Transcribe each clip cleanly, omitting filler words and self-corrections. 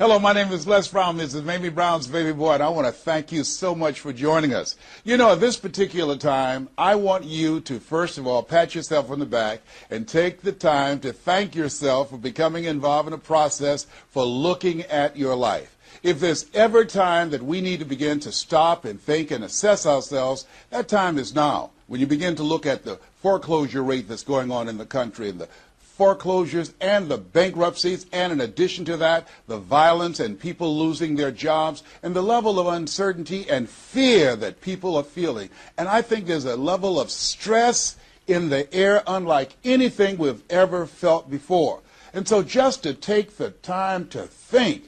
Hello, my name is Les Brown. This is Mamie Brown's baby boy, and I want to thank you so much for joining us. You know, at this particular time, I want you to, first of all, pat yourself on the back and take the time to thank yourself for becoming involved in a process for looking at your life. If there's ever time that we need to begin to stop and think and assess ourselves, that time is now. When you begin to look at the foreclosure rate that's going on in the country and the foreclosures and the bankruptcies, and in addition to that, the violence and people losing their jobs and the level of uncertainty and fear that people are feeling. And I think there's a level of stress in the air unlike anything we've ever felt before. And so just to take the time to think,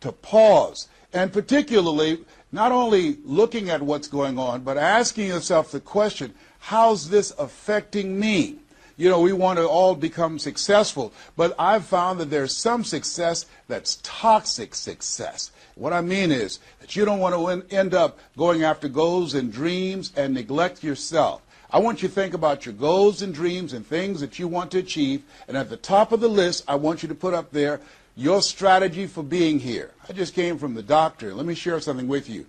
to pause, and particularly not only looking at what's going on, but asking yourself the question, how's this affecting me? You know, we want to all become successful, but I've found that there's some success that's toxic success. What I mean is that you don't want to end up going after goals and dreams and neglect yourself. I want you to think about your goals and dreams and things that you want to achieve, and at the top of the list, I want you to put up there your strategy for being here. I just came from the doctor. Let me share something with you.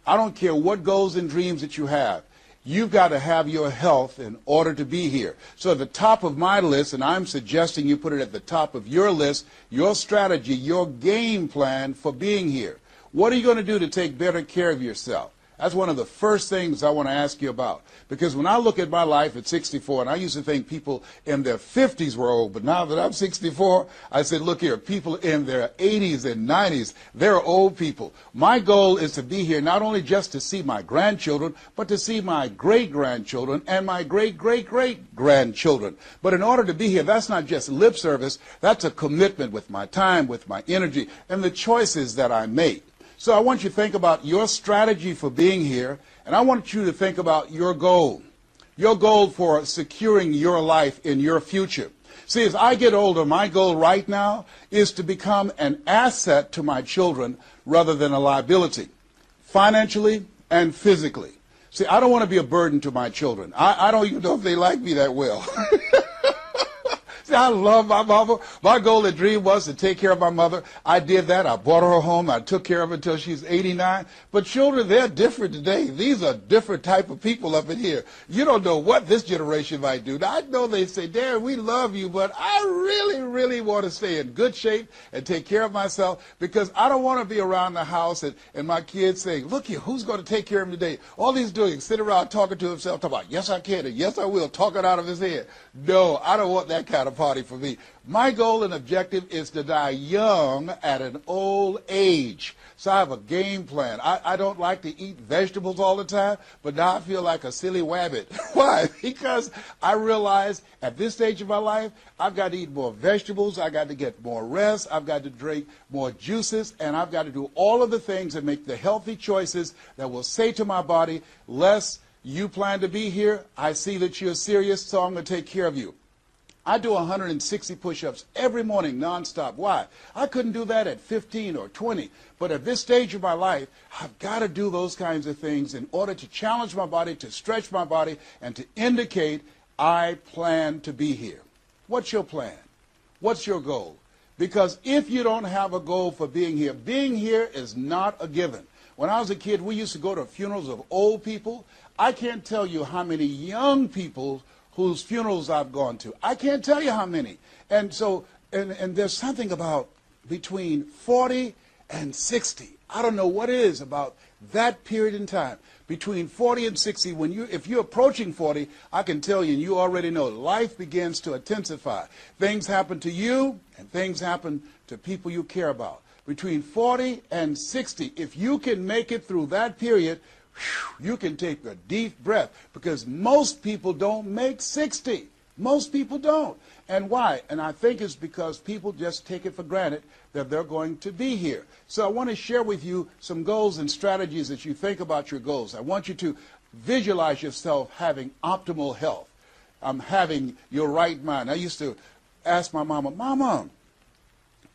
I don't care what goals and dreams that you have. You've got to have your health in order to be here. So at the top of my list, and I'm suggesting you put it at the top of your list, your strategy, your game plan for being here. What are you going to do to take better care of yourself? That's one of the first things I want to ask you about. Because when I look at my life at 64, and I used to think people in their 50s were old, but now that I'm 64, I said, look here, people in their 80s and 90s, they're old people. My goal is to be here not only just to see my grandchildren, but to see my great-grandchildren and my great-great-great-grandchildren. But in order to be here, that's not just lip service, that's a commitment with my time, with my energy, and the choices that I make. So I want you to think about your strategy for being here, and I want you to think about your goal for securing your life in your future. See, as I get older, my goal right now is to become an asset to my children rather than a liability, financially and physically. See, I don't want to be a burden to my children. I don't even know if they like me that well. See, I love my mama. My goal and dream was to take care of my mother. I did that. I brought her home. I took care of her until she's 89. But children, they're different today. These are different type of people up in here. You don't know what this generation might do. Now, I know they say, Dad, we love you, but I really want to stay in good shape and take care of myself because I don't want to be around the house and my kids saying, look here, who's going to take care of him today? All he's doing is sitting around talking to himself, talking about, yes, I can, and yes, I will, talking out of his head. No, I don't want that kind of party for me. My goal and objective is to die young at an old age. So I have a game plan. I don't like to eat vegetables all the time, but now I feel like a silly wabbit. Why? Because I realize at this stage of my life, I've got to eat more vegetables, I've got to get more rest, I've got to drink more juices, and I've got to do all of the things that make the healthy choices that will say to my body, Les, you plan to be here, I see that you're serious, so I'm going to take care of you. I do 160 push-ups every morning nonstop. Why? I couldn't do that at 15 or 20. But at this stage of my life, I've got to do those kinds of things in order to challenge my body, to stretch my body, and to indicate I plan to be here. What's your plan? What's your goal? Because if you don't have a goal for being here is not a given. When I was a kid, we used to go to funerals of old people. I can't tell you how many young people whose funerals I've gone to. I can't tell you how many. And so, and there's something about between 40 and 60. I don't know what it is about that period in time. Between 40 and 60, if you're approaching 40, I can tell you, and you already know, life begins to intensify. Things happen to you, and things happen to people you care about. Between 40 and 60, if you can make it through that period, you can take a deep breath because most people don't make 60. Most people don't. And why? And I think it's because people just take it for granted that they're going to be here. So I want to share with you some goals and strategies as you think about your goals. I want you to visualize yourself having optimal health. Having your right mind. I used to ask my mama, Mama,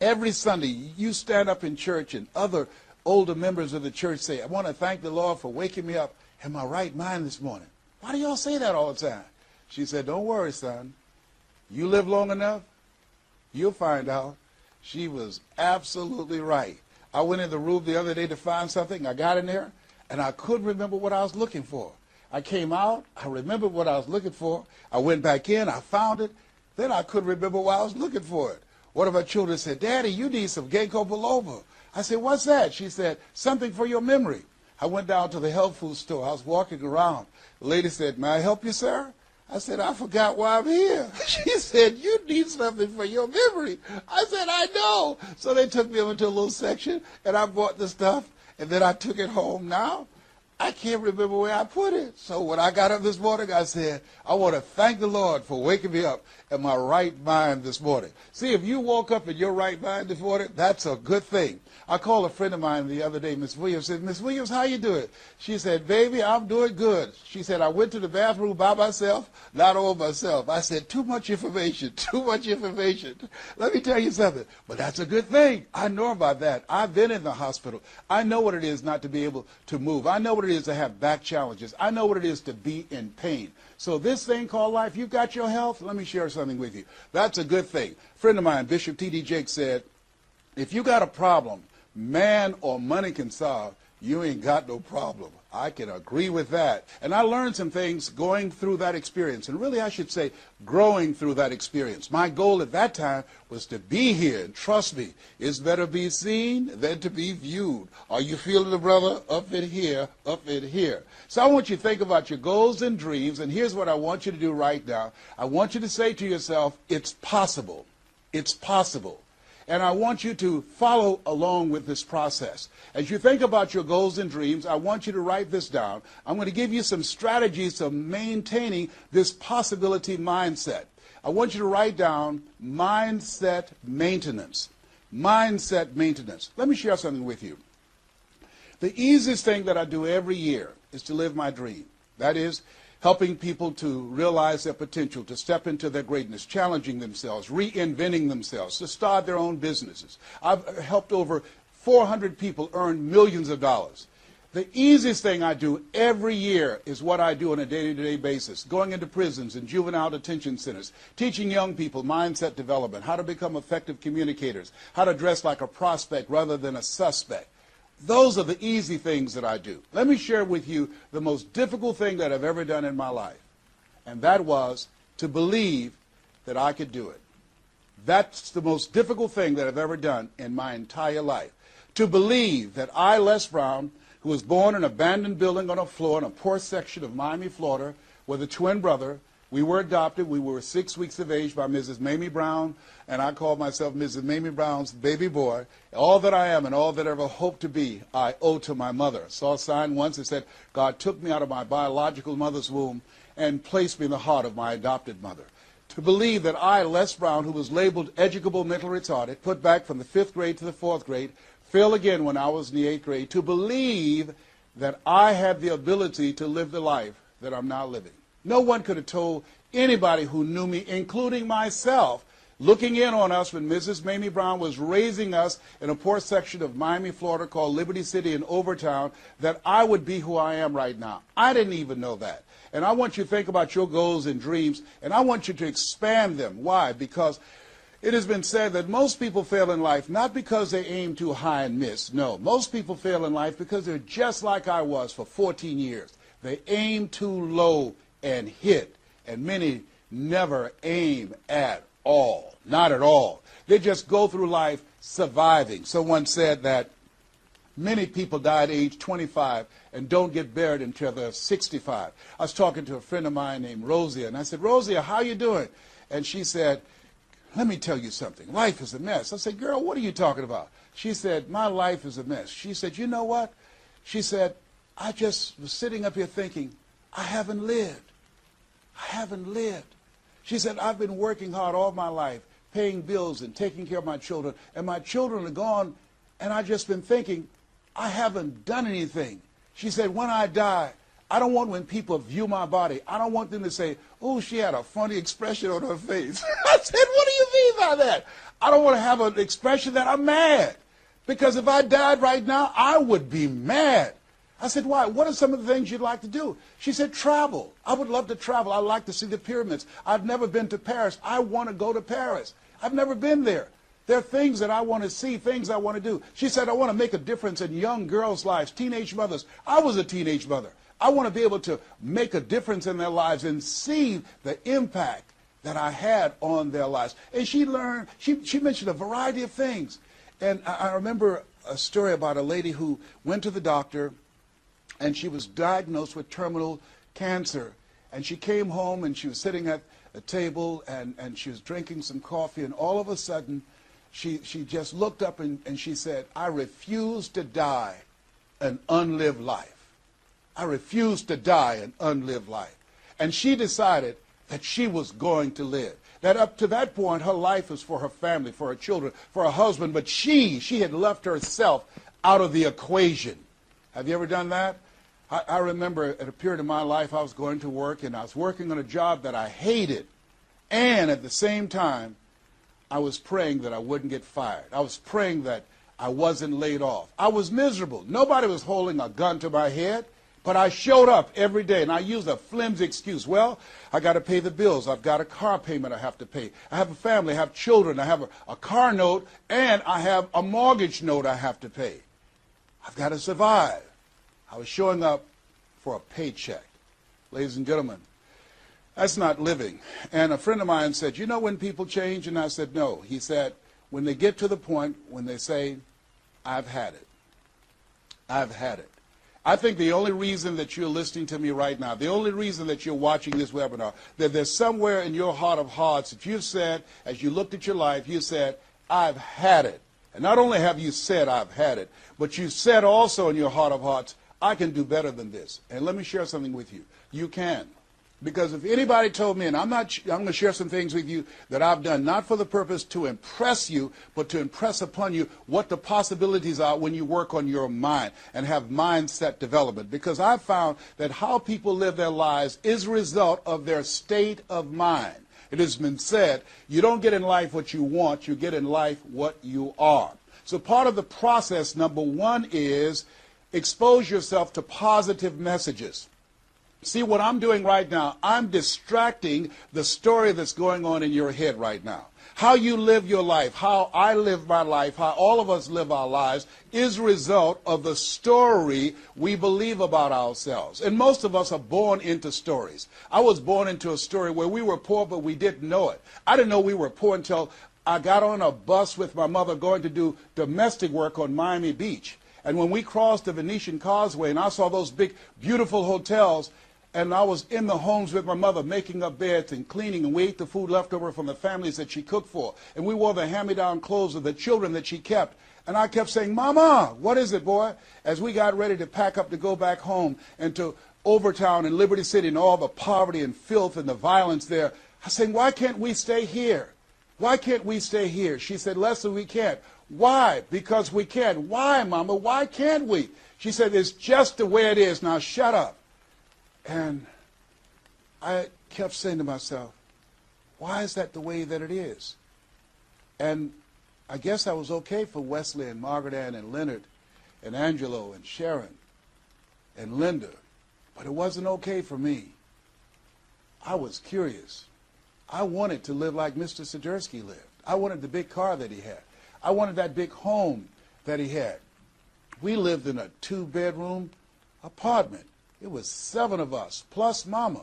every Sunday you stand up in church and other older members of the church say, I want to thank the Lord for waking me up in my right mind this morning. Why do y'all say that all the time? She said, don't worry, son. You live long enough, you'll find out. She was absolutely right. I went in the room the other day to find something. I got in there, and I couldn't remember what I was looking for. I came out, I remembered what I was looking for. I went back in, I found it. Then I couldn't remember why I was looking for it. One of my children said, Daddy, you need some ginkgo biloba. I said, what's that? She said, something for your memory. I went down to the health food store. I was walking around. The lady said, may I help you, sir? I said, I forgot why I'm here. She said, you need something for your memory. I said, I know. So they took me over to a little section, and I bought the stuff, and then I took it home. Now, I can't remember where I put it. So when I got up this morning, I said, I want to thank the Lord for waking me up in my right mind this morning. See, if you woke up in your right mind this morning, that's a good thing. I called a friend of mine the other day, Miss Williams, said, Miss Williams, how you doing? She said, baby, I'm doing good. She said, I went to the bathroom by myself, not all myself. I said, too much information, too much information. Let me tell you something, but that's a good thing. I know about that. I've been in the hospital. I know what it is not to be able to move. I know what it is to have back challenges. I know what it is to be in pain. So this thing called life, you've got your health, let me share something with you. That's a good thing. A friend of mine, Bishop T.D. Jakes, said, if you got a problem man or money can solve, you ain't got no problem. I can agree with that. And I learned some things going through that experience. And really, I should say, growing through that experience. My goal at that time was to be here. And trust me, it's better to be seen than to be viewed. Are you feeling the brother? Up in here, up in here. So I want you to think about your goals and dreams. And here's what I want you to do right now. I want you to say to yourself, it's possible. It's possible. And I want you to follow along with this process. As you think about your goals and dreams, I want you to write this down. I'm going to give you some strategies of maintaining this possibility mindset. I want you to write down mindset maintenance. Mindset maintenance. Let me share something with you. The easiest thing that I do every year is to live my dream. That is, helping people to realize their potential, to step into their greatness, challenging themselves, reinventing themselves, to start their own businesses. I've helped over 400 people earn millions of dollars. The easiest thing I do every year is what I do on a day-to-day basis, going into prisons and juvenile detention centers, teaching young people mindset development, how to become effective communicators, how to dress like a prospect rather than a suspect. Those are the easy things that I do. Let me share with you the most difficult thing that I've ever done in my life, and that was to believe that I could do it. That's the most difficult thing that I've ever done in my entire life. To believe that I, Les Brown, who was born in an abandoned building on a floor in a poor section of Miami, Florida, with a twin brother. We were adopted. We were 6 weeks of age by Mrs. Mamie Brown, and I called myself Mrs. Mamie Brown's baby boy. All that I am and all that I ever hope to be, I owe to my mother. I saw a sign once that said, God took me out of my biological mother's womb and placed me in the heart of my adopted mother. To believe that I, Les Brown, who was labeled educable mental retarded, put back from the 5th grade to the 4th grade, failed again when I was in the 8th grade, to believe that I had the ability to live the life that I'm now living. No one could have told anybody who knew me, including myself, looking in on us when Mrs. Mamie Brown was raising us in a poor section of Miami, Florida called Liberty City in Overtown, that I would be who I am right now. I didn't even know that. And I want you to think about your goals and dreams, and I want you to expand them. Why? Because it has been said that most people fail in life not because they aim too high and miss. No, most people fail in life because they're just like I was for 14 years. They aim too low and hit, and many never aim at all, not at all. They just go through life surviving. Someone said that many people die at age 25 and don't get buried until they're 65. I was talking to a friend of mine named Rosia, and I said, Rosia, how you doing? And she said, let me tell you something. Life is a mess. I said, girl, what are you talking about? She said, my life is a mess. She said, you know what? She said, I just was sitting up here thinking, I haven't lived. I haven't lived. She said, I've been working hard all my life, paying bills and taking care of my children, and my children are gone, and I've just been thinking, I haven't done anything. She said, when I die, I don't want when people view my body, I don't want them to say, oh, she had a funny expression on her face. I said, what do you mean by that? I don't want to have an expression that I'm mad. Because if I died right now, I would be mad. I said, why? What are some of the things you'd like to do? She said, travel. I would love to travel. I'd like to see the pyramids. I've never been to Paris. I want to go to Paris. I've never been there. There are things that I want to see, things I want to do. She said, I want to make a difference in young girls' lives, teenage mothers. I was a teenage mother. I want to be able to make a difference in their lives and see the impact that I had on their lives. And she mentioned a variety of things. And I remember a story about a lady who went to the doctor, and she was diagnosed with terminal cancer. And she came home, and she was sitting at a table, and she was drinking some coffee, and all of a sudden, she just looked up and she said, I refuse to die an unlived life. I refuse to die an unlived life. And she decided that she was going to live. That up to that point, her life was for her family, for her children, for her husband, but she had left herself out of the equation. Have you ever done that? I remember at a period of my life, I was going to work, and I was working on a job that I hated. And at the same time, I was praying that I wouldn't get fired. I was praying that I wasn't laid off. I was miserable. Nobody was holding a gun to my head, but I showed up every day, and I used a flimsy excuse. Well, I got to pay the bills. I've got a car payment I have to pay. I have a family. I have children. I have a car note, and I have a mortgage note I have to pay. I've got to survive. I was showing up for a paycheck. Ladies and gentlemen, that's not living. And a friend of mine said, you know when people change? And I said, no. He said, when they get to the point when they say, I've had it. I've had it. I think the only reason that you're listening to me right now, the only reason that you're watching this webinar, that there's somewhere in your heart of hearts that you said, as you looked at your life, you said, I've had it. And not only have you said, I've had it, but you said also in your heart of hearts, I can do better than this. And let me share something with you. You can. Because if anybody told me, and I'm going to share some things with you that I've done, not for the purpose to impress you, but to impress upon you what the possibilities are when you work on your mind and have mindset development. Because I've found that how people live their lives is a result of their state of mind. It has been said, you don't get in life what you want, you get in life what you are. So part of the process, number one, is expose yourself to positive messages. See, what I'm doing right now, I'm distracting the story that's going on in your head right now. How you live your life, how I live my life, how all of us live our lives is a result of the story we believe about ourselves. And most of us are born into stories. I was born into a story where we were poor, but we didn't know it. I didn't know we were poor until I got on a bus with my mother going to do domestic work on Miami Beach. And when we crossed the Venetian Causeway and I saw those big, beautiful hotels, and I was in the homes with my mother making up beds and cleaning, and we ate the food left over from the families that she cooked for. And we wore the hand-me-down clothes of the children that she kept. And I kept saying, Mama, what is it, boy? As we got ready to pack up to go back home and to Overtown and Liberty City and all the poverty and filth and the violence there, I said, why can't we stay here? Why can't we stay here? She said, Leslie, we can't. Why? Because we can. Why, Mama? Why can't we? She said, it's just the way it is. Now shut up. And I kept saying to myself, why is that the way that it is? And I guess I was okay for Wesley and Margaret Ann and Leonard and Angelo and Sharon and Linda, but it wasn't okay for me. I was curious. I wanted to live like Mr. Sidursky lived. I wanted the big car that he had. I wanted that big home that he had. We lived in a 2-bedroom apartment. It was 7 of us, plus Mama.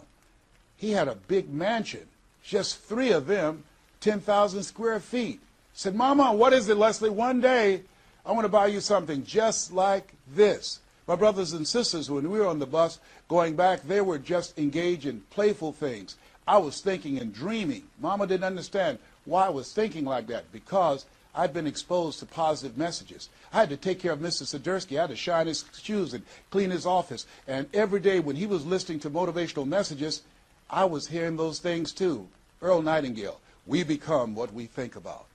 He had a big mansion, just 3 of them, 10,000 square feet. I said, Mama, what is it, Leslie? One day, I want to buy you something just like this. My brothers and sisters, when we were on the bus going back, they were just engaged in playful things. I was thinking and dreaming. Mama didn't understand why I was thinking like that, because I'd been exposed to positive messages. I had to take care of Mr. Sidursky. I had to shine his shoes and clean his office. And every day when he was listening to motivational messages, I was hearing those things too. Earl Nightingale, we become what we think about.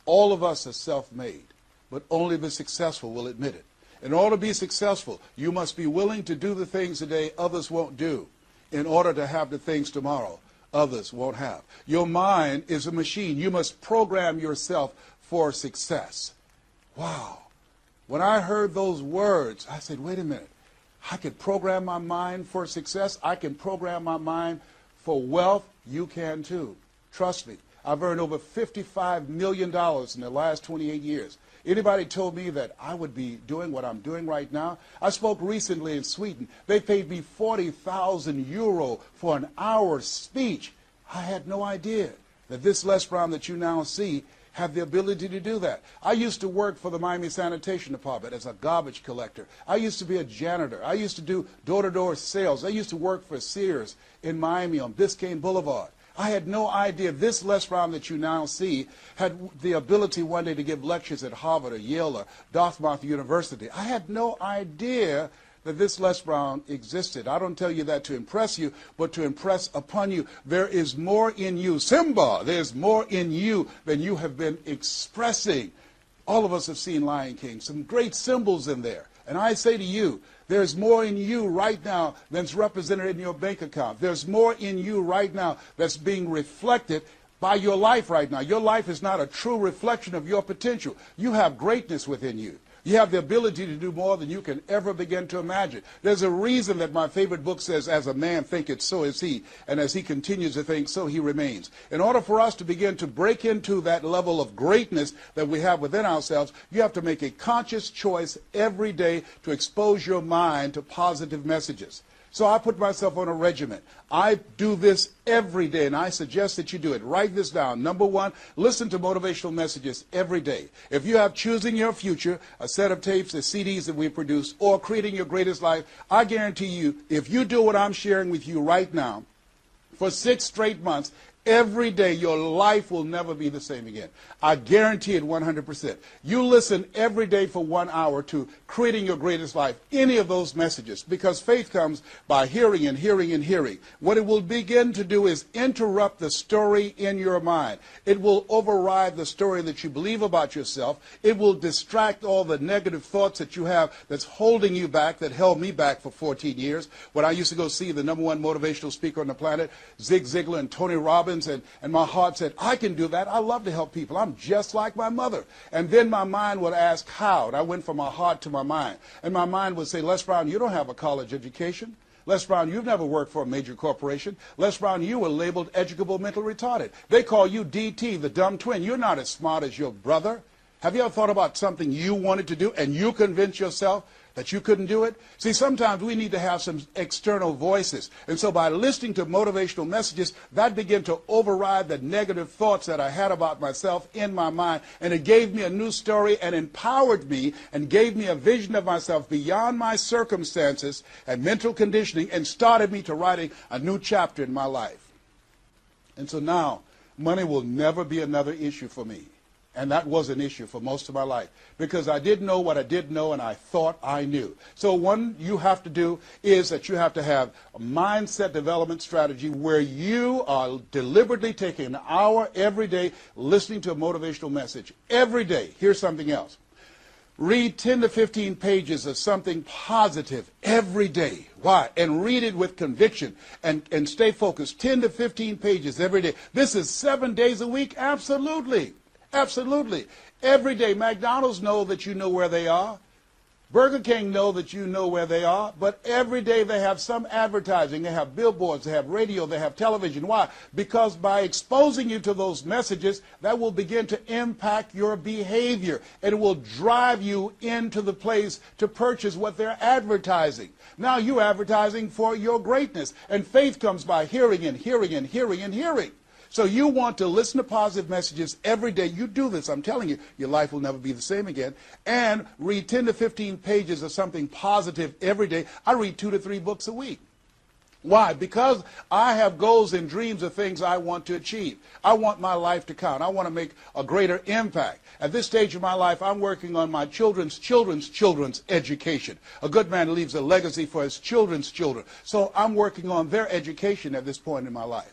All of us are self-made, but only the successful will admit it. In order to be successful, you must be willing to do the things today others won't do in order to have the things tomorrow others won't have. Your mind is a machine. You must program yourself for success. Wow. When I heard those words, I said, wait a minute. I could program my mind for success. I can program my mind for wealth. You can too. Trust me. I've earned over $55 million in the last 28 years. Anybody told me that I would be doing what I'm doing right now? I spoke recently in Sweden. They paid me 40,000 euro for an hour speech. I had no idea that this Les Brown that you now see have the ability to do that. I used to work for the Miami Sanitation Department as a garbage collector. I used to be a janitor. I used to do door-to-door sales. I used to work for Sears in Miami on Biscayne Boulevard. I had no idea this Les Brown that you now see had the ability one day to give lectures at Harvard or Yale or Dartmouth University. I had no idea that this Les Brown existed. I don't tell you that to impress you, but to impress upon you. There is more in you. Simba, there's more in you than you have been expressing. All of us have seen Lion King, some great symbols in there. And I say to you, there's more in you right now than's represented in your bank account. There's more in you right now that's being reflected by your life right now. Your life is not a true reflection of your potential. You have greatness within you. You have the ability to do more than you can ever begin to imagine. There's a reason that my favorite book says, as a man thinketh, so is he. And as he continues to think, so he remains. In order for us to begin to break into that level of greatness that we have within ourselves, you have to make a conscious choice every day to expose your mind to positive messages. So I put myself on a regimen. I do this every day, and I suggest that you do it. Write this down. Number one, listen to motivational messages every day. If you have Choosing Your Future, a set of tapes, the CDs that we produce, or Creating Your Greatest Life, I guarantee you, if you do what I'm sharing with you right now, for 6 straight months, every day, your life will never be the same again. I guarantee it 100%. You listen every day for 1 hour to Creating Your Greatest Life, any of those messages, because faith comes by hearing and hearing and hearing. What it will begin to do is interrupt the story in your mind. It will override the story that you believe about yourself. It will distract all the negative thoughts that you have that's holding you back, that held me back for 14 years. When I used to go see the #1 motivational speaker on the planet, Zig Ziglar and Tony Robbins, and my heart said, I can do that. I love to help people. I'm just like my mother. And then my mind would ask how. And I went from my heart to my mind. And my mind would say, Les Brown, you don't have a college education. Les Brown, you've never worked for a major corporation. Les Brown, you were labeled educable mental retarded. They call you DT, the dumb twin. You're not as smart as your brother. Have you ever thought about something you wanted to do and you convinced yourself that you couldn't do it? See, sometimes we need to have some external voices. And so by listening to motivational messages, that began to override the negative thoughts that I had about myself in my mind. And it gave me a new story and empowered me and gave me a vision of myself beyond my circumstances and mental conditioning and started me to writing a new chapter in my life. And so now, money will never be another issue for me. And that was an issue for most of my life because I didn't know what I didn't know and I thought I knew. So one you have to do is that you have to have a mindset development strategy where you are deliberately taking an hour every day listening to a motivational message. Every day. Here's something else. Read 10 to 15 pages of something positive every day. Why? And read it with conviction and stay focused. 10 to 15 pages every day. This is 7 days a week? Absolutely. Absolutely. Every day, McDonald's know that you know where they are. Burger King know that you know where they are. But every day they have some advertising. They have billboards, they have radio, they have television. Why? Because by exposing you to those messages, that will begin to impact your behavior. And it will drive you into the place to purchase what they're advertising. Now you're advertising for your greatness. And faith comes by hearing and hearing and hearing and hearing. So you want to listen to positive messages every day. You do this, I'm telling you, your life will never be the same again. And read 10 to 15 pages of something positive every day. I read 2 to 3 books a week. Why? Because I have goals and dreams of things I want to achieve. I want my life to count. I want to make a greater impact. At this stage of my life, I'm working on my children's education. A good man leaves a legacy for his children's children. So I'm working on their education at this point in my life.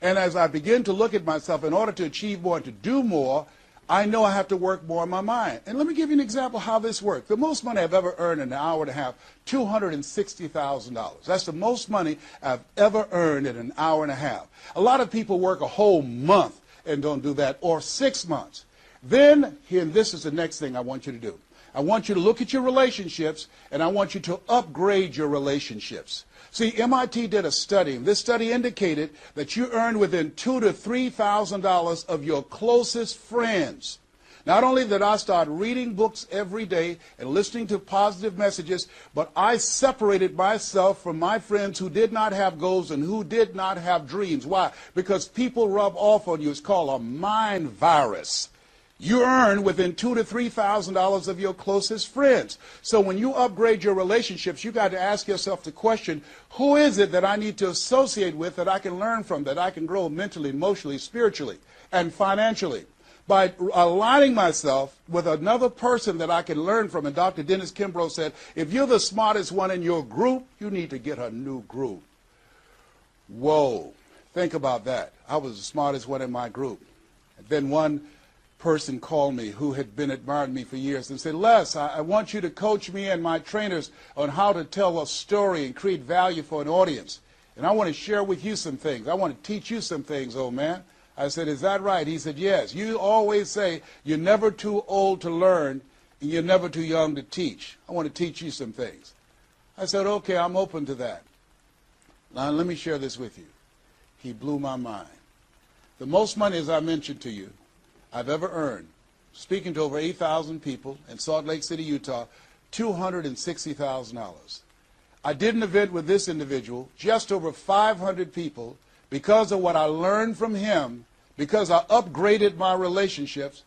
And as I begin to look at myself, in order to achieve more and to do more, I know I have to work more on my mind. And let me give you an example of how this works. The most money I've ever earned in an hour and a half, $260,000. That's the most money I've ever earned in an hour and a half. A lot of people work a whole month and don't do that, or 6 months. Then, here, and this is the next thing I want you to do. I want you to look at your relationships, and I want you to upgrade your relationships. See, MIT did a study, and this study indicated that you earn within $2,000 to $3,000 of your closest friends. Not only did I start reading books every day and listening to positive messages, but I separated myself from my friends who did not have goals and who did not have dreams. Why? Because people rub off on you. It's called a mind virus. You earn within $2,000 to $3,000 of your closest friends. So when you upgrade your relationships, you got to ask yourself the question, who is it that I need to associate with, that I can learn from, that I can grow mentally, emotionally, spiritually, and financially? By aligning myself with another person that I can learn from. And Dr. Dennis Kimbrough said, if you're the smartest one in your group, you need to get a new group. Whoa, think about that. I was the smartest one in my group. And then one person called me who had been admiring me for years and said, Les, I want you to coach me and my trainers on how to tell a story and create value for an audience. And I want to share with you some things. I want to teach you some things, old man. I said, is that right? He said, yes. You always say you're never too old to learn and you're never too young to teach. I want to teach you some things. I said, okay, I'm open to that. Now, let me share this with you. He blew my mind. The most money, as I mentioned to you, I've ever earned, speaking to over 8,000 people in Salt Lake City, Utah, $260,000. I did an event with this individual, just over 500 people. Because of what I learned from him, because I upgraded my relationships,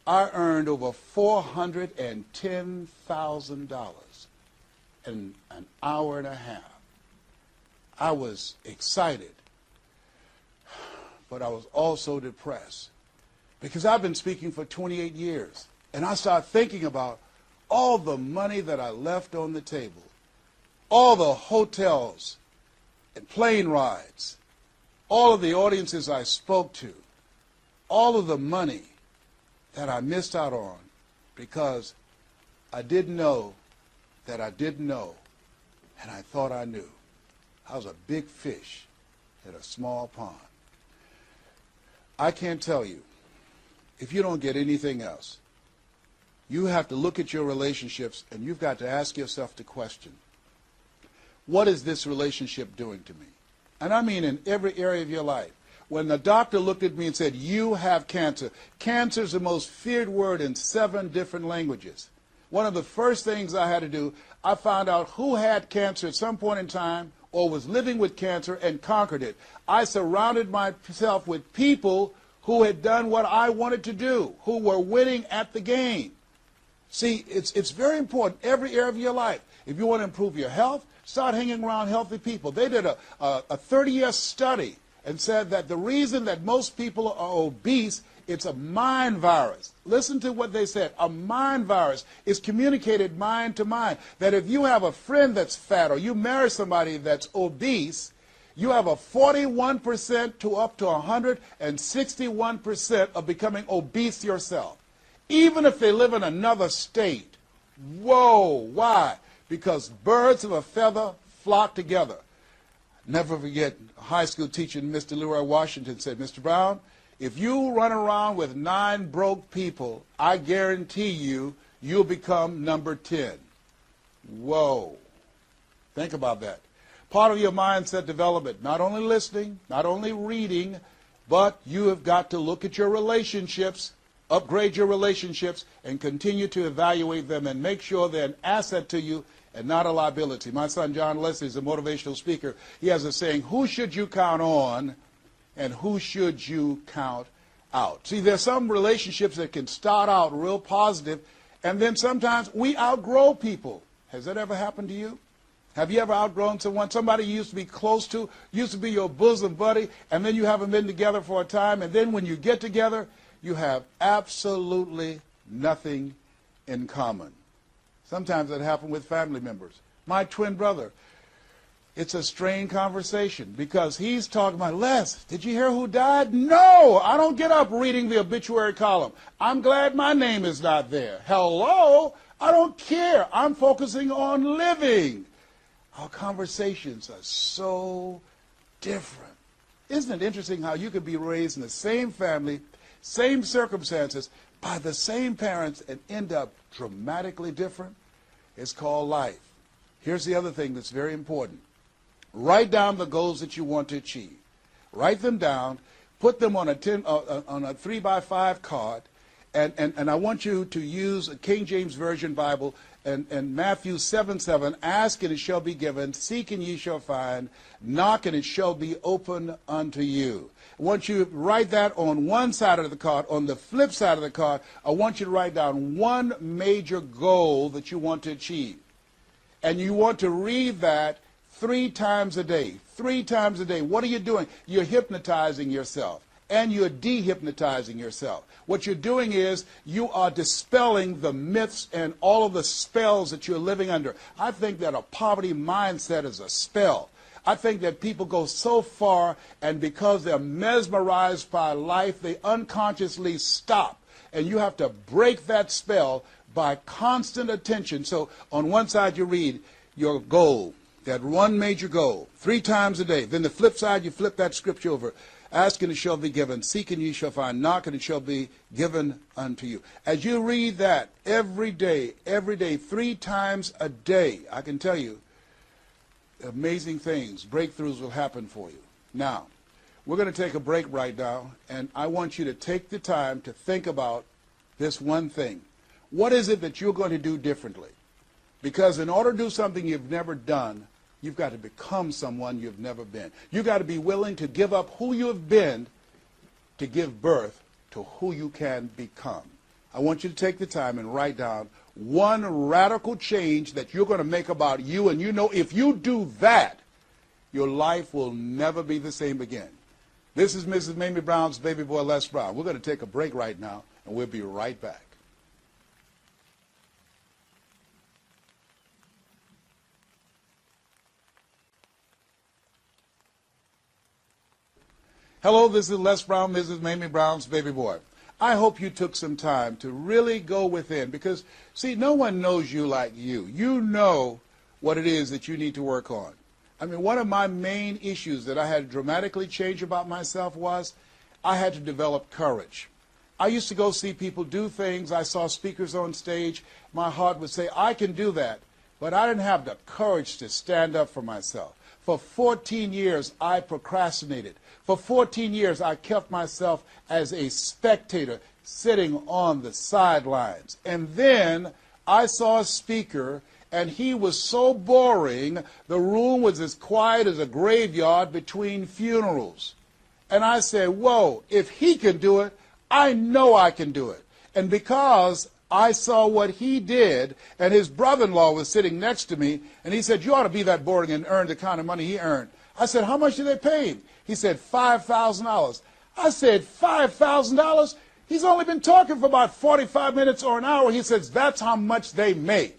I earned over $410,000 in an hour and a half. I was excited, but I was also depressed because I've been speaking for 28 years, and I started thinking about all the money that I left on the table, all the hotels and plane rides, all of the audiences I spoke to, all of the money that I missed out on because I didn't know that I didn't know, and I thought I knew. I was a big fish in a small pond. I can't tell you, if you don't get anything else, you have to look at your relationships and you've got to ask yourself the question, what is this relationship doing to me? And I mean in every area of your life. When the doctor looked at me and said, you have cancer. Cancer is the most feared word in 7 different languages. One of the first things I had to do, I found out who had cancer at some point in time or was living with cancer and conquered it. I surrounded myself with people who had done what I wanted to do, who were winning at the game. See, it's very important, every area of your life. If you want to improve your health, start hanging around healthy people. They did a 30-year study and said that the reason that most people are obese, it's a mind virus. Listen to what they said. A mind virus is communicated mind to mind. That if you have a friend that's fat or you marry somebody that's obese, you have a 41% to up to 161% of becoming obese yourself. Even if they live in another state. Whoa, why? Because birds of a feather flock together. Never forget, a high school teacher, Mr. Leroy Washington, said, Mr. Brown, if you run around with 9 broke people, I guarantee you, you'll become number 10. Whoa. Think about that. Part of your mindset development, not only listening, not only reading, but you have got to look at your relationships, upgrade your relationships, and continue to evaluate them and make sure they're an asset to you and not a liability. My son John Leslie is a motivational speaker. He has a saying, who should you count on and who should you count out? See, there's some relationships that can start out real positive, and then sometimes we outgrow people. Has that ever happened to you? Have you ever outgrown someone? Somebody you used to be close to, used to be your bosom buddy, and then you haven't been together for a time, and then when you get together, you have absolutely nothing in common. Sometimes that happens with family members. My twin brother, it's a strained conversation because he's talking about, Les, did you hear who died? No, I don't get up reading the obituary column. I'm glad my name is not there. Hello, I don't care. I'm focusing on living. Our conversations are so different. Isn't it interesting how you could be raised in the same family, same circumstances, by the same parents and end up dramatically different is called life. Here's the other thing that's very important. Write down the goals that you want to achieve. Write them down. Put them on a 3x5 card. And I want you to use a King James Version Bible and Matthew 7:7, ask and it shall be given, seek and ye shall find, knock and it shall be open unto you. I want you to write that on one side of the card. On the flip side of the card, I want you to write down one major goal that you want to achieve. And you want to read that 3 times a day. 3 times a day. What are you doing? You're hypnotizing yourself. And you're dehypnotizing yourself. What you're doing is you are dispelling the myths and all of the spells that you're living under. I think that a poverty mindset is a spell. I think that people go so far, and because they're mesmerized by life, they unconsciously stop. And you have to break that spell by constant attention. So on one side you read your goal, that one major goal, 3 times a day. Then the flip side, you flip that scripture over. Ask and it shall be given, seek and ye shall find, knock and it shall be given unto you. As you read that every day, 3 times a day, I can tell you, amazing things, breakthroughs will happen for you. Now, we're going to take a break right now, and I want you to take the time to think about this one thing. What is it that you're going to do differently? Because in order to do something you've never done, you've got to become someone you've never been. You've got to be willing to give up who you have been to give birth to who you can become. I want you to take the time and write down one radical change that you're going to make about you. And you know, if you do that, your life will never be the same again. This is Mrs. Mamie Brown's baby boy, Les Brown. We're going to take a break right now, and we'll be right back. Hello, this is Les Brown, Mrs. Mamie Brown's baby boy. I hope you took some time to really go within because, see, no one knows you like you. You know what it is that you need to work on. I mean, one of my main issues that I had to dramatically change about myself was I had to develop courage. I used to go see people do things. I saw speakers on stage. My heart would say, I can do that. But I didn't have the courage to stand up for myself. For 14 years, I procrastinated. For 14 years, I kept myself as a spectator sitting on the sidelines. And then I saw a speaker, and he was so boring, the room was as quiet as a graveyard between funerals. And I said, whoa, if he can do it, I know I can do it. And because I saw what he did, and his brother-in-law was sitting next to me, and he said, you ought to be that boring and earn the kind of money he earned. I said, how much did they pay him? He said, $5,000. I said, $5,000? He's only been talking for about 45 minutes or an hour. He says, that's how much they make.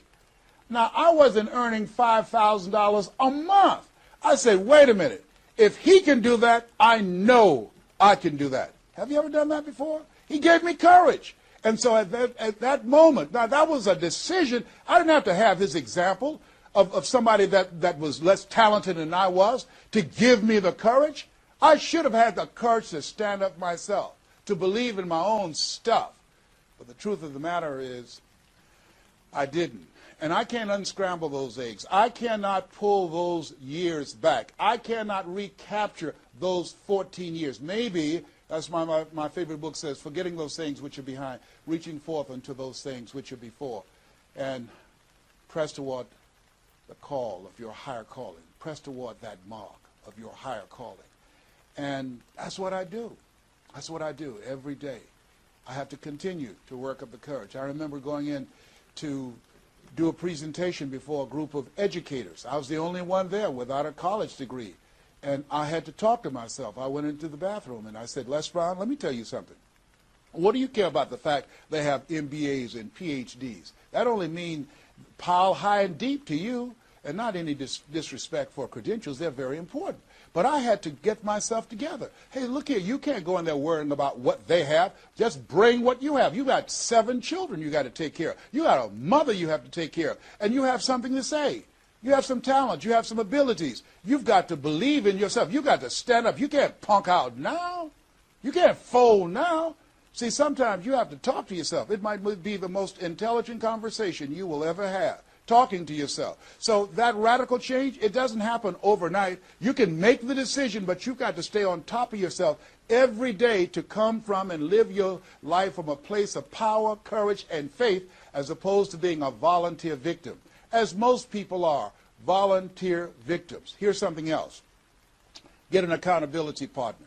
Now, I wasn't earning $5,000 a month. I said, wait a minute. If he can do that, I know I can do that. Have you ever done that before? He gave me courage. And so at that moment, now that was a decision. I didn't have to have his example of somebody that was less talented than I was to give me the courage. I should have had the courage to stand up myself, to believe in my own stuff. But the truth of the matter is, I didn't. And I can't unscramble those eggs. I cannot pull those years back. I cannot recapture those 14 years. Maybe, that's my favorite book says, forgetting those things which are behind, reaching forth unto those things which are before. And press toward the call of your higher calling. Press toward that mark of your higher calling. And that's what I do. That's what I do every day. I have to continue to work up the courage. I remember going in to do a presentation before a group of educators. I was the only one there without a college degree. And I had to talk to myself. I went into the bathroom and I said, Les Brown, let me tell you something. What do you care about the fact they have MBAs and PhDs? That only means pile high and deep to you, and not any disrespect for credentials. They're very important. But I had to get myself together. Hey, look here, you can't go in there worrying about what they have. Just bring what you have. You got 7 children you got to take care of. You got a mother you have to take care of. And you have something to say. You have some talent. You have some abilities. You've got to believe in yourself. You've got to stand up. You can't punk out now. You can't fold now. See, sometimes you have to talk to yourself. It might be the most intelligent conversation you will ever have, talking to yourself. So that radical change, it doesn't happen overnight. You can make the decision, but you've got to stay on top of yourself every day to come from and live your life from a place of power, courage, and faith, as opposed to being a volunteer victim, as most people are, volunteer victims. Here's something else. Get an accountability partner.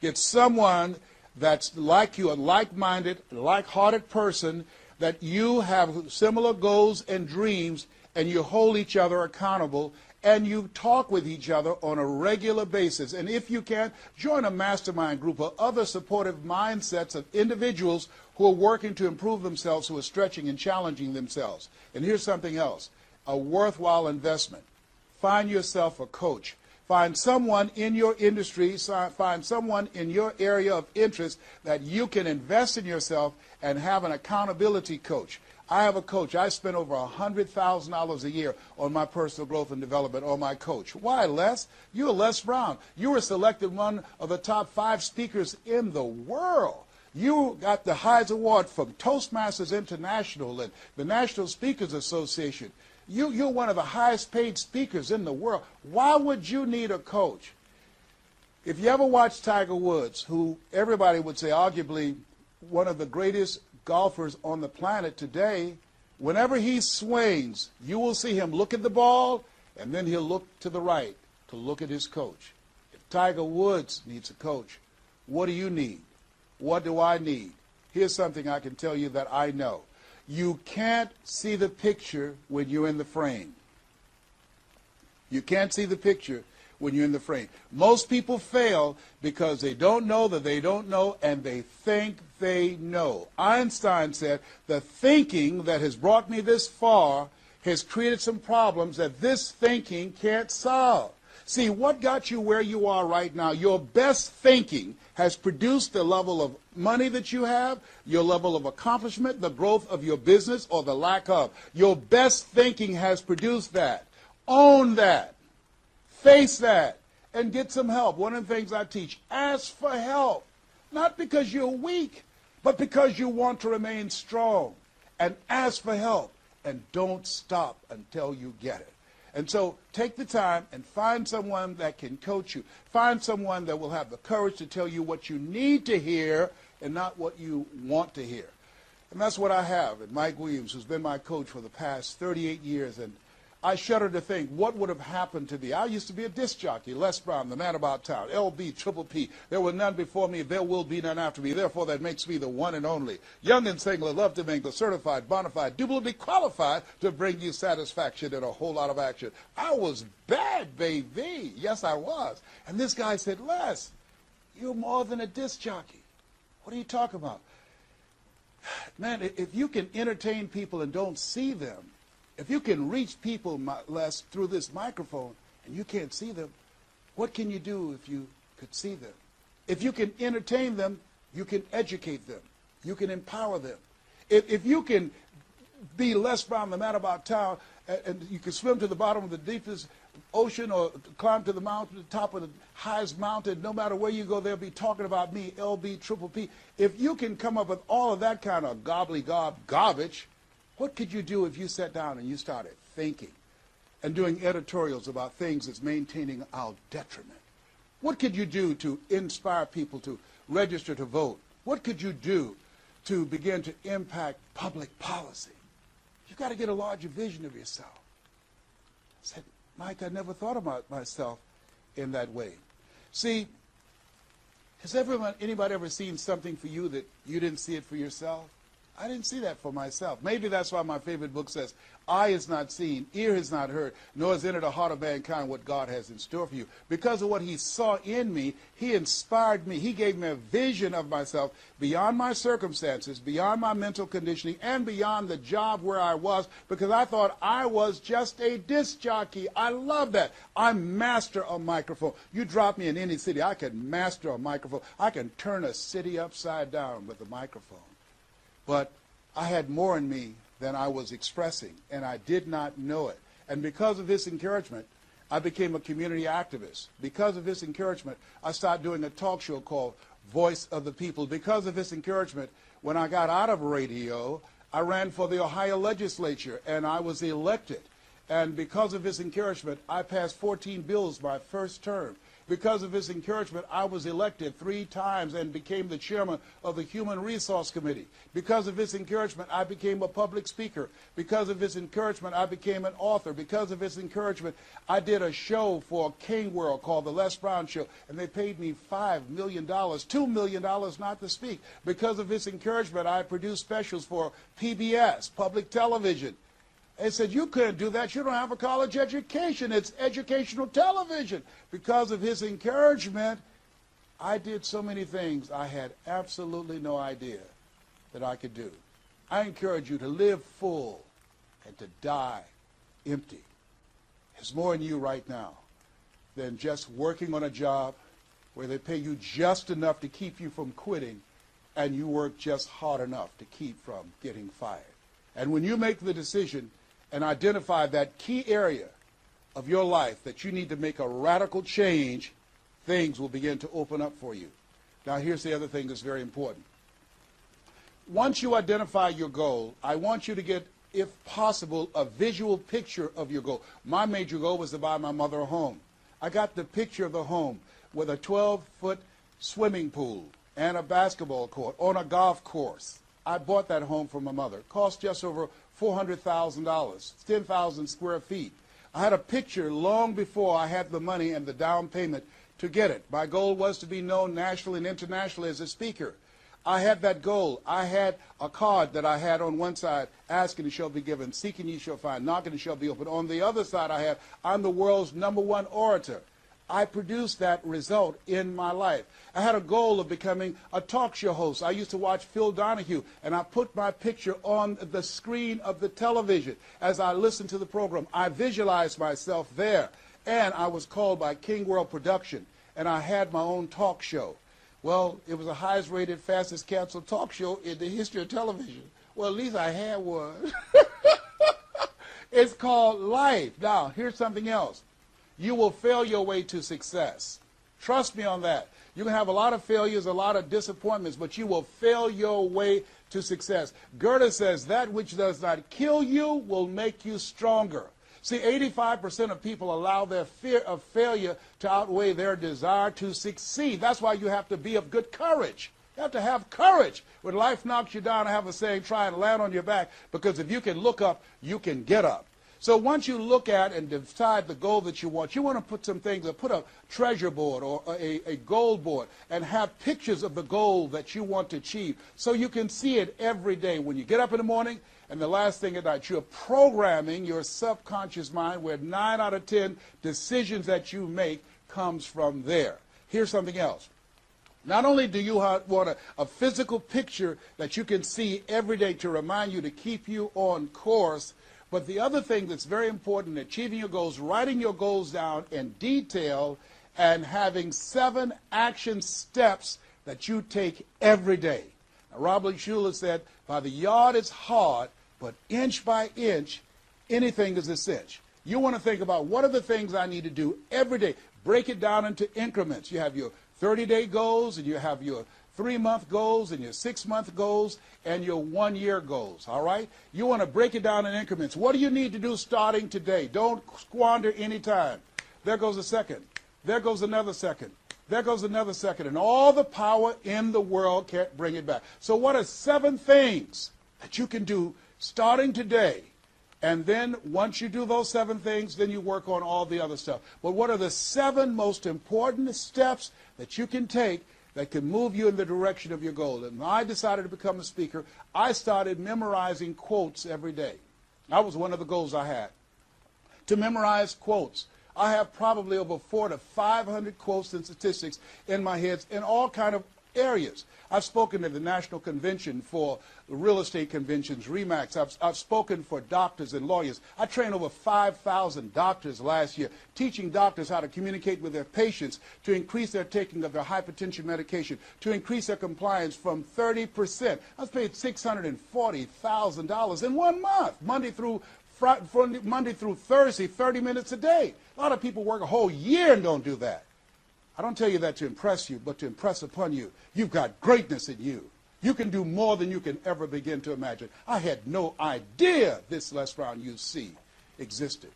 Get someone that's like you, a like-minded, like-hearted person, that you have similar goals and dreams, and you hold each other accountable, and you talk with each other on a regular basis. And if you can, join a mastermind group of other supportive mindsets of individuals who are working to improve themselves, who are stretching and challenging themselves. And here's something else, a worthwhile investment. Find yourself a coach. Find someone in your industry, find someone in your area of interest that you can invest in yourself and have an accountability coach. I have a coach. I spend over $100,000 a year on my personal growth and development on my coach. Why, Les? You're Les Brown. You were selected one of the top 5 speakers in the world. You got the Heise Award from Toastmasters International and the National Speakers Association. You're one of the highest paid speakers in the world. Why would you need a coach? If you ever watch Tiger Woods, who everybody would say arguably one of the greatest golfers on the planet today, whenever he swings, you will see him look at the ball, and then he'll look to the right to look at his coach. If Tiger Woods needs a coach, what do you need? What do I need? Here's something I can tell you that I know. You can't see the picture when you're in the frame. You can't see the picture when you're in the frame. Most people fail because they don't know that they don't know, and they think they know. Einstein said, the thinking that has brought me this far has created some problems that this thinking can't solve. See, what got you where you are right now? Your best thinking has produced the level of money that you have, your level of accomplishment, the growth of your business, or the lack of. Your best thinking has produced that. Own that. Face that. And get some help. One of the things I teach, ask for help. Not because you're weak, but because you want to remain strong. And ask for help. And don't stop until you get it. And so take the time and find someone that can coach you. Find someone that will have the courage to tell you what you need to hear and not what you want to hear. And that's what I have in Mike Williams, who's been my coach for the past 38 years. And I shudder to think what would have happened to me. I used to be a disc jockey, Les Brown, the man about town, LB, Triple P. There were none before me, there will be none after me. Therefore, that makes me the one and only. Young and single, love to mingle, certified, bona fide, duly qualified to bring you satisfaction and a whole lot of action. I was bad, baby. Yes, I was. And this guy said, Les, you're more than a disc jockey. What are you talking about? Man, if you can entertain people and don't see them, if you can reach people, Les, through this microphone, and you can't see them, what can you do if you could see them? If you can entertain them, you can educate them. You can empower them. If you can be Les Brown, the man about town, and you can swim to the bottom of the deepest ocean or climb to the mountain, the top of the highest mountain, no matter where you go, they'll be talking about me, LB, Triple P. If you can come up with all of that kind of gobbly-gob garbage, what could you do if you sat down and you started thinking and doing editorials about things that's maintaining our detriment? What could you do to inspire people to register to vote? What could you do to begin to impact public policy? You've got to get a larger vision of yourself. I said, Mike, I never thought about myself in that way. See, has anybody ever seen something for you that you didn't see it for yourself? I didn't see that for myself. Maybe that's why my favorite book says, eye has not seen, ear has not heard, nor has entered the heart of mankind what God has in store for you. Because of what he saw in me, he inspired me. He gave me a vision of myself beyond my circumstances, beyond my mental conditioning, and beyond the job where I was, because I thought I was just a disc jockey. I love that. I'm master of microphone. You drop me in any city, I can master a microphone. I can turn a city upside down with a microphone. But I had more in me than I was expressing, and I did not know it. And because of this encouragement, I became a community activist. Because of his encouragement, I started doing a talk show called Voice of the People. Because of his encouragement, when I got out of radio, I ran for the Ohio legislature, and I was elected. And because of his encouragement, I passed 14 bills my first term. Because of his encouragement, I was elected 3 times and became the chairman of the Human Resource Committee. Because of his encouragement, I became a public speaker. Because of his encouragement, I became an author. Because of his encouragement, I did a show for King World called The Les Brown Show, and they paid me $5 million, $2 million not to speak. Because of his encouragement, I produced specials for PBS, public television. They said, you couldn't do that. You don't have a college education. It's educational television. Because of his encouragement, I did so many things I had absolutely no idea that I could do. I encourage you to live full and to die empty. There's more in you right now than just working on a job where they pay you just enough to keep you from quitting and you work just hard enough to keep from getting fired. And when you make the decision and identify that key area of your life that you need to make a radical change, things will begin to open up for you. Now, here's the other thing that's very important. Once you identify your goal, I want you to get, if possible, a visual picture of your goal. My major goal was to buy my mother a home. I got the picture of the home with a 12-foot swimming pool and a basketball court on a golf course. I bought that home for my mother. It cost just over $400,000, 10,000 square feet. I had a picture long before I had the money and the down payment to get it. My goal was to be known nationally and internationally as a speaker. I had that goal. I had a card that I had on one side, asking and shall be given, seeking ye shall find, knocking and shall be opened. On the other side I had, I'm the world's #1 orator. I produced that result in my life. I had a goal of becoming a talk show host. I used to watch Phil Donahue, and I put my picture on the screen of the television. As I listened to the program, I visualized myself there. And I was called by King World Production, and I had my own talk show. Well, it was the highest rated, fastest canceled talk show in the history of television. Well, at least I had one. It's called Life. Now, here's something else. You will fail your way to success. Trust me on that. You can have a lot of failures, a lot of disappointments, but you will fail your way to success. Goethe says, that which does not kill you will make you stronger. See, 85% of people allow their fear of failure to outweigh their desire to succeed. That's why you have to be of good courage. You have to have courage. When life knocks you down, I have a saying, try and land on your back, because if you can look up, you can get up. So once you look at and decide the goal that you want to put some things, or put a treasure board or a goal board and have pictures of the goal that you want to achieve so you can see it every day when you get up in the morning and the last thing at night. You're programming your subconscious mind where 9 out of 10 decisions that you make comes from there. Here's something else. Not only do you want a physical picture that you can see every day to remind you to keep you on course, but the other thing that's very important in achieving your goals, writing your goals down in detail and having 7 action steps that you take every day. Now, Robert Schuller said, by the yard it's hard, but inch by inch, anything is a cinch. You want to think about what are the things I need to do every day. Break it down into increments. You have your 30-day goals, and you have your 3-month goals, and your 6-month goals, and your 1-year goals, all right? You want to break it down in increments. What do you need to do starting today? Don't squander any time. There goes a second. There goes another second. There goes another second. And all the power in the world can't bring it back. So what are 7 things that you can do starting today? And then once you do those 7 things, then you work on all the other stuff. But what are the 7 most important steps that you can take that can move you in the direction of your goal? And when I decided to become a speaker, I started memorizing quotes every day. That was one of the goals I had, to memorize quotes. I have probably over 400 to 500 quotes and statistics in my head in all kind of areas. I've spoken at the National Convention for real estate conventions, RE/MAX. I've spoken for doctors and lawyers. I trained over 5,000 doctors last year, teaching doctors how to communicate with their patients to increase their taking of their hypertension medication, to increase their compliance from 30%. I was paid $640,000 in 1 month, Monday through from Monday through Thursday, 30 minutes a day. A lot of people work a whole year and don't do that. I don't tell you that to impress you, but to impress upon you. You've got greatness in you. You can do more than you can ever begin to imagine. I had no idea this Les Brown UC existed.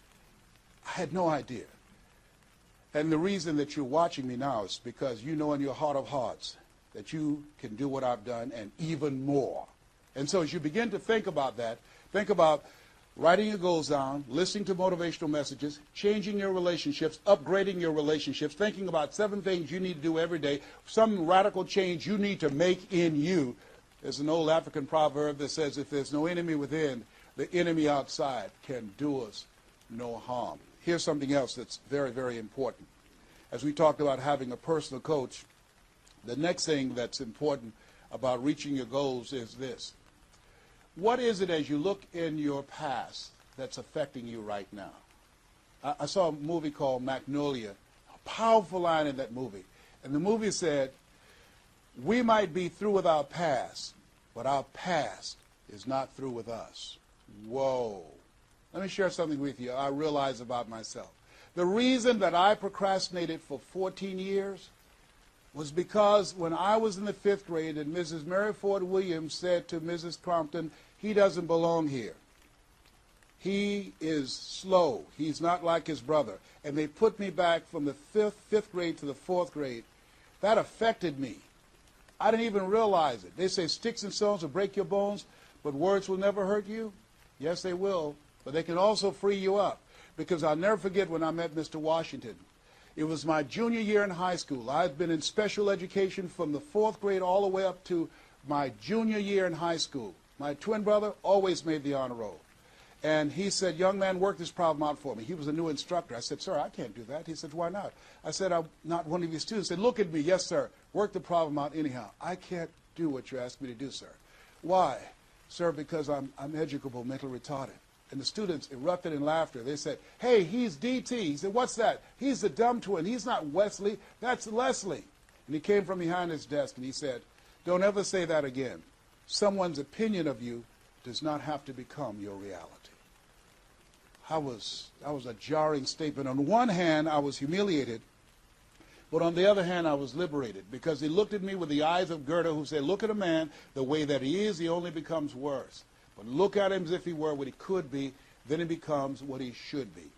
I had no idea. And the reason that you're watching me now is because you know in your heart of hearts that you can do what I've done and even more. And so as you begin to think about that, think about writing your goals down, listening to motivational messages, changing your relationships, upgrading your relationships, thinking about 7 things you need to do every day, some radical change you need to make in you. There's an old African proverb that says, if there's no enemy within, the enemy outside can do us no harm. Here's something else that's very, very important. As we talked about having a personal coach, the next thing that's important about reaching your goals is this. What is it as you look in your past that's affecting you right now? I saw a movie called Magnolia, a powerful line in that movie. And the movie said, we might be through with our past, but our past is not through with us. Whoa. Let me share something with you I realize about myself. The reason that I procrastinated for 14 years was because when I was in the 5th grade and Mrs. Mary Ford Williams said to Mrs. Crompton, he doesn't belong here. He is slow. He's not like his brother. And they put me back from the 5th grade to the 4th grade. That affected me. I didn't even realize it. They say sticks and stones will break your bones, but words will never hurt you. Yes, they will. But they can also free you up. Because I'll never forget when I met Mr. Washington. It was my junior year in high school. I had been in special education from the 4th grade all the way up to my junior year in high school. My twin brother always made the honor roll. And he said, young man, work this problem out for me. He was a new instructor. I said, sir, I can't do that. He said, why not? I said, I'm not one of your students. He said, look at me. Yes, sir. Work the problem out anyhow. I can't do what you asked me to do, sir. Why? Sir, because I'm educable, mentally retarded. And the students erupted in laughter. They said, hey, he's DT. He said, what's that? He's the dumb twin. He's not Wesley. That's Leslie. And he came from behind his desk and he said, don't ever say that again. Someone's opinion of you does not have to become your reality. That was a jarring statement. On one hand, I was humiliated, but on the other hand, I was liberated because he looked at me with the eyes of Goethe who said, look at a man the way that he is, he only becomes worse. But look at him as if he were what he could be, then he becomes what he should be.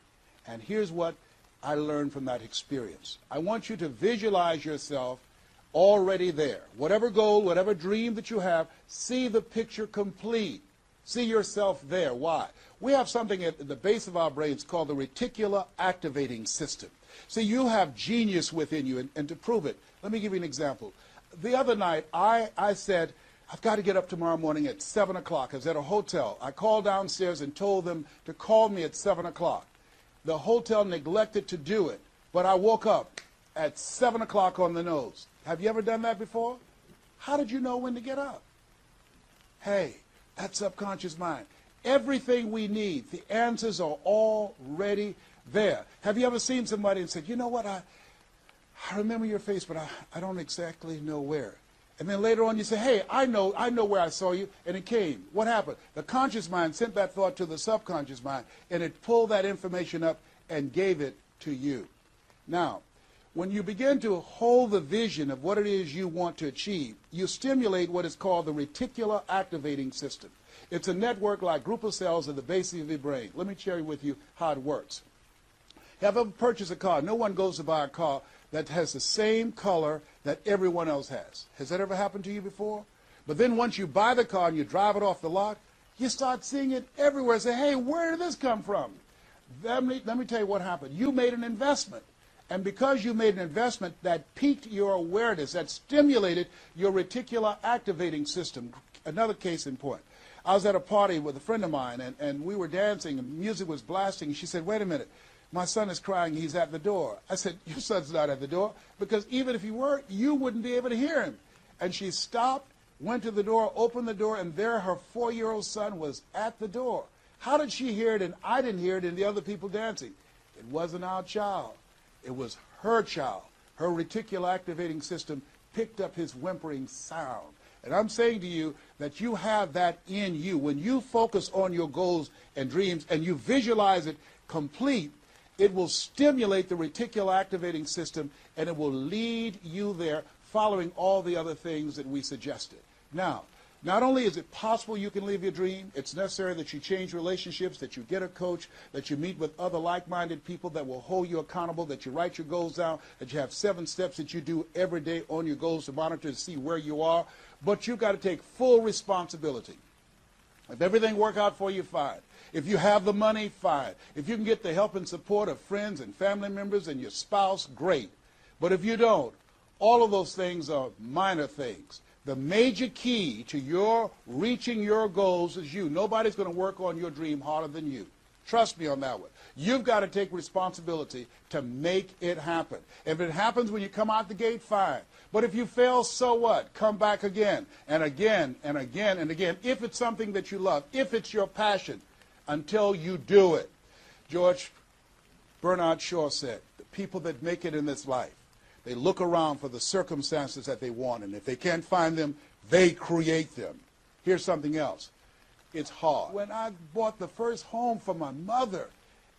And here's what I learned from that experience. I want you to visualize yourself already there. Whatever goal, whatever dream that you have, see the picture complete. See yourself there. Why? We have something at the base of our brains called the reticular activating system. See, you have genius within you, and to prove it, let me give you an example. The other night, I said, I've got to get up tomorrow morning at 7 o'clock. I was at a hotel. I called downstairs and told them to call me at 7 o'clock. The hotel neglected to do it, but I woke up at 7 o'clock on the nose. Have you ever done that before? How did you know when to get up? Hey, that subconscious mind. Everything we need, the answers are already there. Have you ever seen somebody and said, you know what, I remember your face, but I don't exactly know where. And then later on you say, hey, I know where I saw you, and it came. What happened? The conscious mind sent that thought to the subconscious mind, and it pulled that information up and gave it to you. Now, when you begin to hold the vision of what it is you want to achieve, you stimulate what is called the reticular activating system. It's a network like group of cells at the base of your brain. Let me share with you how it works. Have you ever purchased a car? No one goes to buy a car that has the same color that everyone else has. Has that ever happened to you before? But then once you buy the car and you drive it off the lot, you start seeing it everywhere. Say, hey, where did this come from? Let me tell you what happened. You made an investment. And because you made an investment, that piqued your awareness, that stimulated your reticular activating system. Another case in point. I was at a party with a friend of mine, and we were dancing, and music was blasting. She said, wait a minute. My son is crying. He's at the door. I said, your son's not at the door, because even if he were, you wouldn't be able to hear him. And she stopped, went to the door, opened the door, and there her 4-year-old son was at the door. How did she hear it and I didn't hear it and the other people dancing? It wasn't our child. It was her child. Her reticular activating system picked up his whimpering sound. And I'm saying to you that you have that in you. When you focus on your goals and dreams and you visualize it complete, it will stimulate the reticular activating system and it will lead you there, following all the other things that we suggested. Now, not only is it possible you can live your dream, it's necessary that you change relationships, that you get a coach, that you meet with other like-minded people that will hold you accountable, that you write your goals down, that you have 7 steps that you do every day on your goals to monitor to see where you are. But you've got to take full responsibility. If everything works out for you, fine. If you have the money, fine. If you can get the help and support of friends and family members and your spouse, great. But if you don't, all of those things are minor things. The major key to your reaching your goals is you. Nobody's going to work on your dream harder than you. Trust me on that one. You've got to take responsibility to make it happen. If it happens when you come out the gate, fine. But if you fail, so what? Come back again and again and again and again. If it's something that you love, if it's your passion, until you do it. George Bernard Shaw said, the people that make it in this life, they look around for the circumstances that they want, and if they can't find them, they create them. Here's something else. It's hard. When I bought the first home for my mother,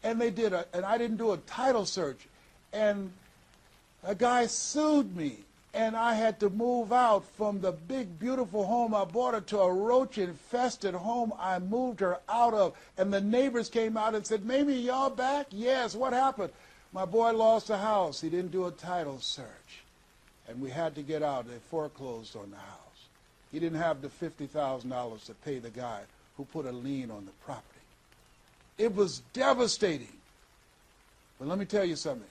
and I didn't do a title search, and a guy sued me, and I had to move out from the big, beautiful home I bought her to a roach-infested home I moved her out of, and the neighbors came out and said, "Mamie, y'all back?" "Yes, what happened?" "My boy lost the house. He didn't do a title search. And we had to get out. They foreclosed on the house. He didn't have the $50,000 to pay the guy who put a lien on the property." It was devastating. But let me tell you something.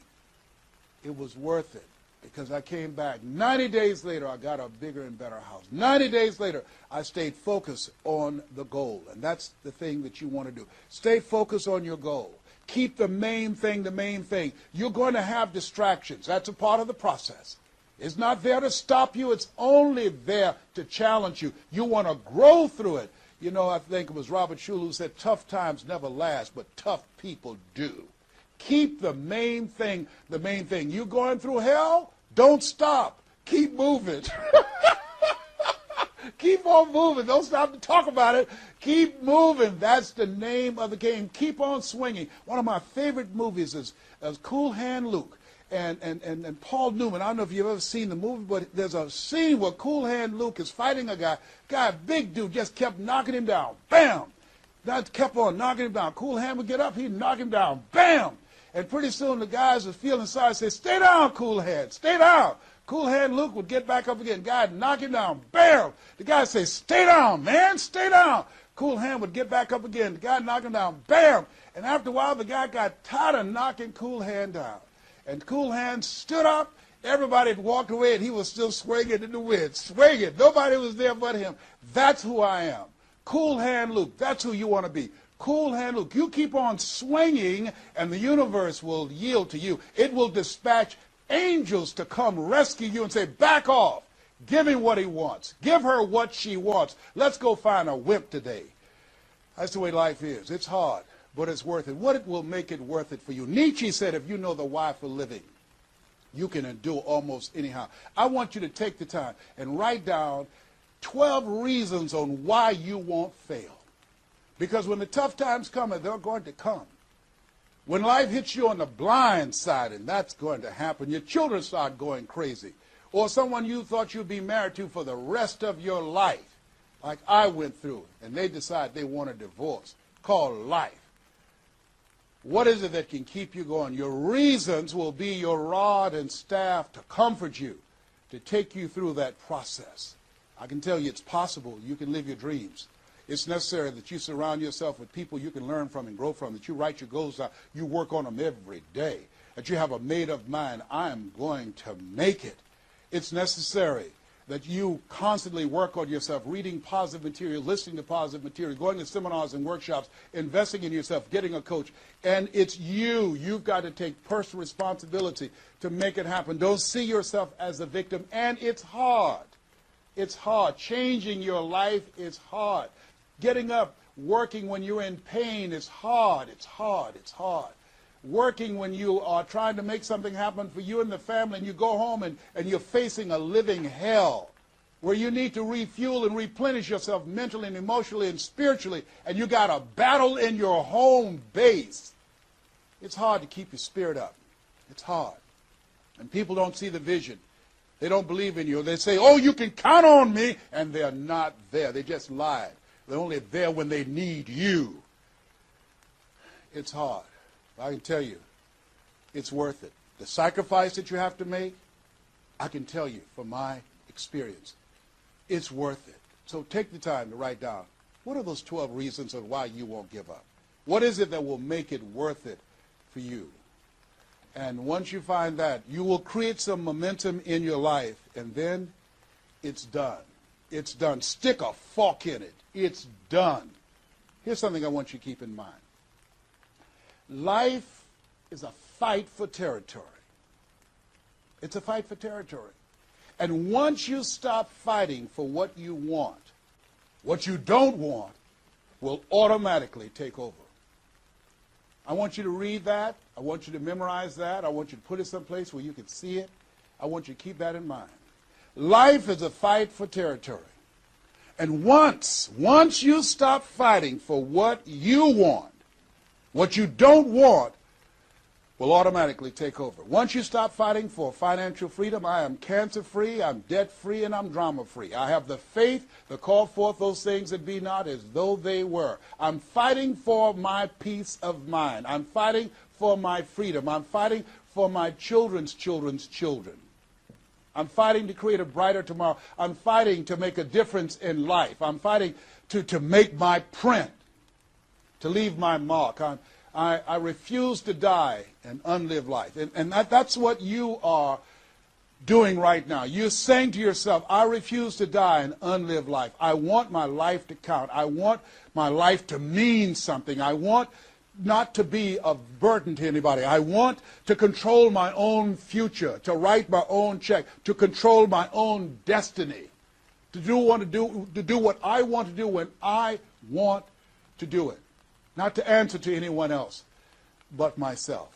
It was worth it because I came back. 90 days later, I got a bigger and better house. 90 days later, I stayed focused on the goal. And that's the thing that you want to do. Stay focused on your goal. Keep the main thing the main thing. You're going to have distractions. That's a part of the process. It's not there to stop you. It's only there to challenge you. You want to grow through it. You know, I think it was Robert Schuller who said, tough times never last, but tough people do. Keep the main thing the main thing. You're going through hell? Don't stop. Keep moving. Keep on moving. Don't stop to talk about it. Keep moving. That's the name of the game. Keep on swinging. One of my favorite movies is Cool Hand Luke and Paul Newman. I don't know if you've ever seen the movie, but there's a scene where Cool Hand Luke is fighting a guy, big dude, just kept knocking him down. Bam! That kept on knocking him down. Cool Hand would get up, he'd knock him down. Bam! And pretty soon the guys was feeling sorry, say, "Stay down, Cool Hand, stay down." Cool Hand Luke would get back up again. Guy would knock him down. Bam! The guy would say, "Stay down, man, stay down." Cool Hand would get back up again. The guy would knock him down. Bam! And after a while, the guy got tired of knocking Cool Hand down. And Cool Hand stood up. Everybody had walked away, and he was still swinging in the wind. Swinging. Nobody was there but him. That's who I am. Cool Hand Luke. That's who you want to be. Cool Hand Luke. You keep on swinging, and the universe will yield to you. It will dispatch angels to come rescue you and say, "Back off. Give him what he wants. Give her what she wants. Let's go find a wimp today." That's the way life is. It's hard, but it's worth it. What will make it worth it for you? Nietzsche said, if you know the why for living, you can endure almost anyhow. I want you to take the time and write down 12 reasons on why you won't fail. Because when the tough times come, and they're going to come, when life hits you on the blind side, and that's going to happen, your children start going crazy, or someone you thought you'd be married to for the rest of your life, like I went through, and they decide they want a divorce, called life. What is it that can keep you going? Your reasons will be your rod and staff to comfort you, to take you through that process. I can tell you it's possible. You can live your dreams. It's necessary that you surround yourself with people you can learn from and grow from, that you write your goals down, you work on them every day, that you have a made-up mind, I am going to make it. It's necessary that you constantly work on yourself, reading positive material, listening to positive material, going to seminars and workshops, investing in yourself, getting a coach. And it's you. You've got to take personal responsibility to make it happen. Don't see yourself as a victim. And it's hard. It's hard. Changing your life is hard. Getting up, working when you're in pain is hard. It's hard. It's hard. Working when you are trying to make something happen for you and the family, and you go home and you're facing a living hell. where you need to refuel and replenish yourself mentally and emotionally and spiritually, and you got a battle in your home base, it's hard to keep your spirit up. It's hard. And people don't see the vision. They don't believe in you. They say, oh, you can count on me, and they're not there. They just lied. They're only there when they need you. It's hard. I can tell you, it's worth it. The sacrifice that you have to make, I can tell you from my experience, it's worth it. So take the time to write down, what are those 12 reasons of why you won't give up? What is it that will make it worth it for you? And once you find that, you will create some momentum in your life, and then it's done. It's done. Stick a fork in it. It's done. Here's something I want you to keep in mind. Life is a fight for territory. It's a fight for territory. And once you stop fighting for what you want, what you don't want will automatically take over. I want you to read that. I want you to memorize that. I want you to put it someplace where you can see it. I want you to keep that in mind. Life is a fight for territory. And once you stop fighting for what you want, what you don't want will automatically take over. Once you stop fighting for financial freedom, I am cancer-free, I'm debt-free, and I'm drama-free. I have the faith to call forth those things that be not as though they were. I'm fighting for my peace of mind. I'm fighting for my freedom. I'm fighting for my children's children's children. I'm fighting to create a brighter tomorrow. I'm fighting to make a difference in life. I'm fighting to make my print, to leave my mark. I refuse to die an unlived life. And that's what you are doing right now. You're saying to yourself, I refuse to die an unlived life. I want my life to count. I want my life to mean something. I want not to be a burden to anybody. I want to control my own future, to write my own check, to control my own destiny, to do what I want to do when I want to do it. Not to answer to anyone else but myself.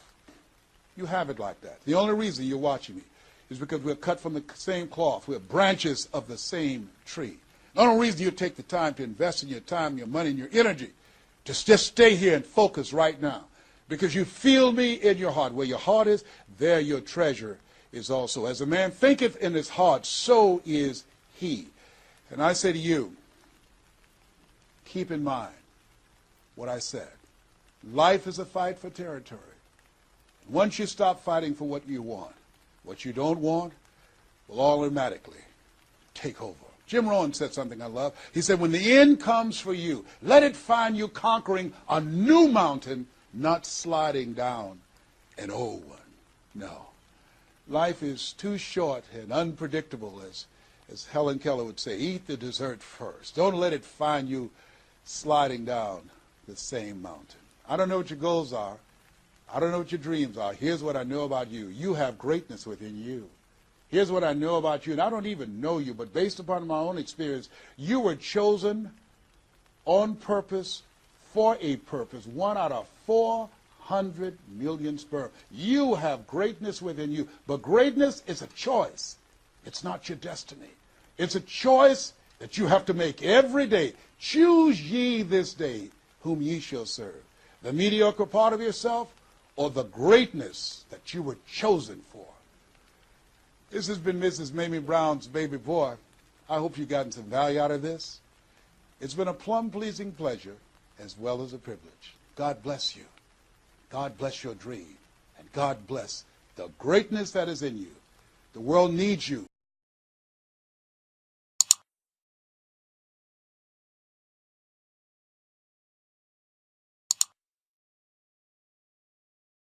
You have it like that. The only reason you're watching me is because we're cut from the same cloth. We're branches of the same tree. The only reason you take the time to invest in your time, your money, and your energy to just stay here and focus right now, because you feel me in your heart. Where your heart is, there your treasure is also. As a man thinketh in his heart, so is he. And I say to you, keep in mind what I said. Life is a fight for territory. Once you stop fighting for what you want, what you don't want will automatically take over. Jim Rohn said something I love. He said, when the end comes for you, let it find you conquering a new mountain, not sliding down an old one. No. Life is too short and unpredictable, as Helen Keller would say. Eat the dessert first. Don't let it find you sliding down the same mountain. I don't know what your goals are. I don't know what your dreams are. Here's what I know about you. You have greatness within you. Here's what I know about you, and I don't even know you, but based upon my own experience, you were chosen on purpose for a purpose, 1 out of 400 million sperm. You have greatness within you, but greatness is a choice. It's not your destiny. It's a choice that you have to make every day. Choose ye this day whom ye shall serve, the mediocre part of yourself or the greatness that you were chosen for. This has been Mrs. Mamie Brown's Baby Boy. I hope you've gotten some value out of this. It's been a plum-pleasing pleasure as well as a privilege. God bless you. God bless your dream. And God bless the greatness that is in you. The world needs you.